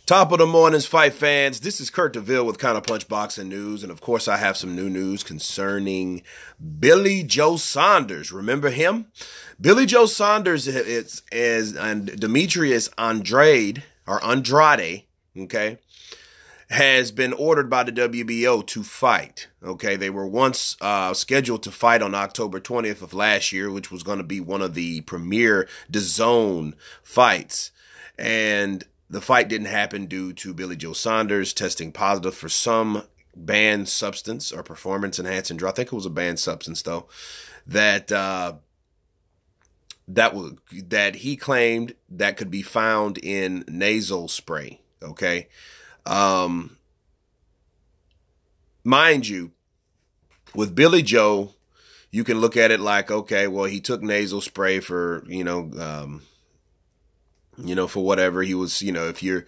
Top of the mornings, fight fans. This is Kurt DeVille with Counterpunch Boxing News. And of course, I have some new news concerning Billy Joe Saunders. Remember him? Billy Joe Saunders and Demetrius Andrade, okay, has been ordered by the WBO to fight. Okay, they were once scheduled to fight on October 20th of last year, which was going to be one of the premier DAZN fights. And the fight didn't happen due to Billy Joe Saunders testing positive for some banned substance or performance-enhancing drug. I think it was a banned substance, though, that he claimed that could be found in nasal spray. Okay, mind you, with Billy Joe, you can look at it like, okay, well, he took nasal spray for for whatever he was, if you're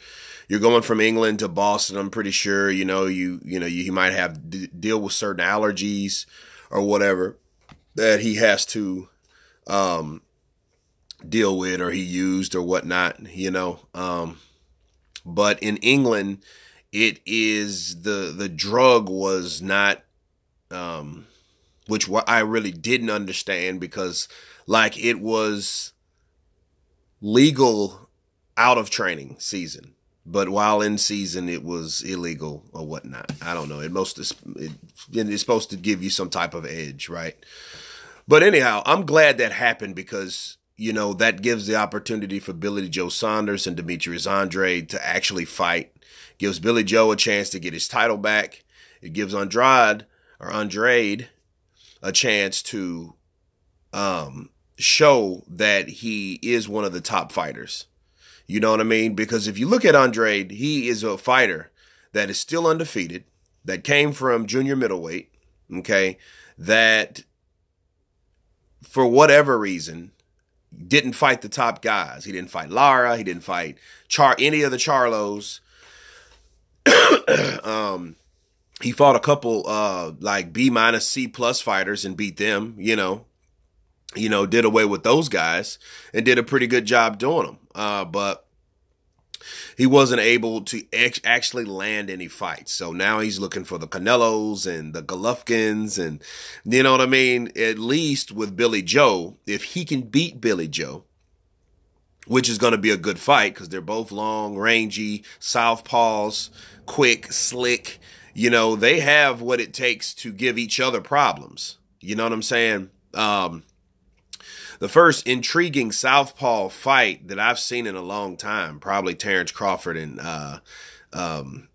going from England to Boston, I'm pretty sure, you might have deal with certain allergies or whatever that he has to deal with or he used or whatnot, but in England, it is the drug was not, which I really didn't understand because it was legal out of training season, but while in season it was illegal or whatnot. I don't know. It's supposed to give you some type of edge, right? But anyhow, I'm glad that happened because that gives the opportunity for Billy Joe Saunders and Demetrius Andrade to actually fight. Gives Billy Joe a chance to get his title back. It gives Andrade a chance to show that he is one of the top fighters. You know what I mean? Because if you look at Andrade, he is a fighter that is still undefeated, that came from junior middleweight, okay, that for whatever reason didn't fight the top guys. He didn't fight Lara. He didn't fight any of the Charlos. He fought a couple B- C+ fighters and beat them, did away with those guys and did a pretty good job doing them. But he wasn't able to actually land any fights. So now he's looking for the Canelos and the Golovkins and, you know what I mean? At least with Billy Joe, if he can beat Billy Joe, which is going to be a good fight because they're both long, rangy, southpaws, quick, slick. They have what it takes to give each other problems. You know what I'm saying? The first intriguing southpaw fight that I've seen in a long time, probably Terrence Crawford and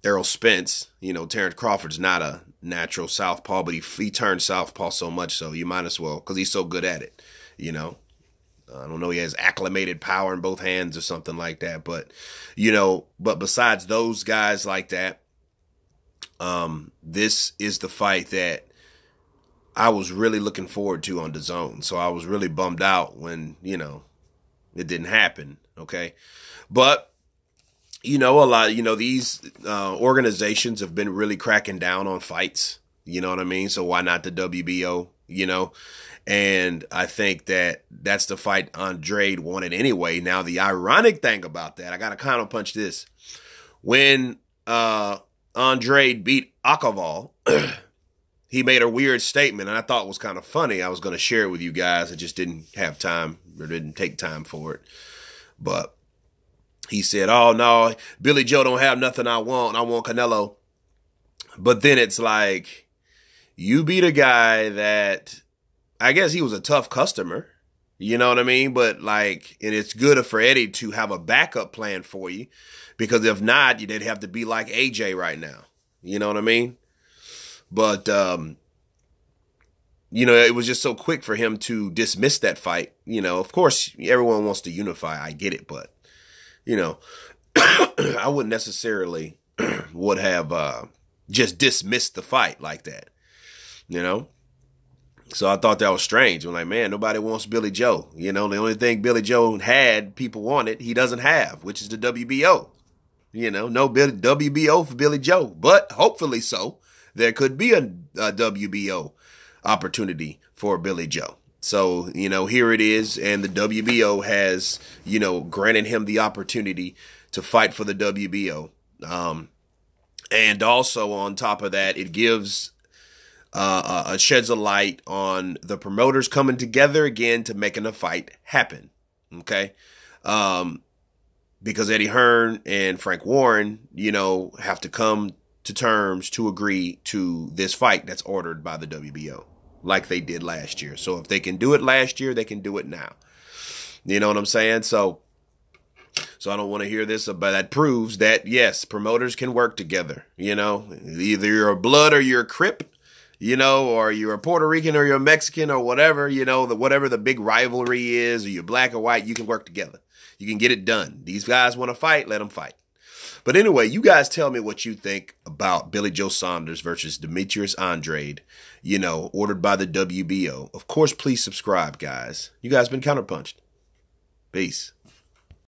Errol Spence. Terrence Crawford's not a natural southpaw, but he turned southpaw so much so you might as well, because he's so good at it. I don't know, he has acclimated power in both hands or something like that. But, but besides those guys like that, this is the fight that I was really looking forward to on DAZN. So I was really bummed out when, it didn't happen. Okay. But, a lot, these organizations have been really cracking down on fights. You know what I mean? So why not the WBO, And I think that's the fight Andrade wanted anyway. Now, the ironic thing about that, I got to counterpunch this. When Andrade beat Akaval, he made a weird statement, and I thought it was kind of funny. I was going to share it with you guys. I just didn't have time or didn't take time for it. But he said, oh, no, Billy Joe don't have nothing I want. I want Canelo. But then it's like, you beat a guy that, I guess he was a tough customer. You know what I mean? But and it's good for Eddie to have a backup plan for you. Because if not, you'd have to be like AJ right now. You know what I mean? But, it was just so quick for him to dismiss that fight. Of course, everyone wants to unify. I get it. But, I wouldn't necessarily would have just dismissed the fight like that. So I thought that was strange. I'm like, man, nobody wants Billy Joe. The only thing Billy Joe had, people wanted, he doesn't have, which is the WBO. No WBO for Billy Joe. But hopefully so. There could be a WBO opportunity for Billy Joe. So, here it is. And the WBO has, granted him the opportunity to fight for the WBO. And also on top of that, it gives sheds a light on the promoters coming together again to making a fight happen. Okay. Because Eddie Hearn and Frank Warren, have to come to terms to agree to this fight that's ordered by the WBO, like they did last year. So if they can do it last year, they can do it now. You know what I'm saying? So I don't want to hear this, but that proves that, yes, promoters can work together. Either you're a Blood or you're a Crip, or you're a Puerto Rican or you're a Mexican or whatever, whatever the big rivalry is, or you're black or white, you can work together. You can get it done. These guys want to fight, let them fight. But anyway, you guys tell me what you think about Billy Joe Saunders versus Demetrius Andrade, ordered by the WBO. Of course, please subscribe, guys. You guys been counterpunched. Peace.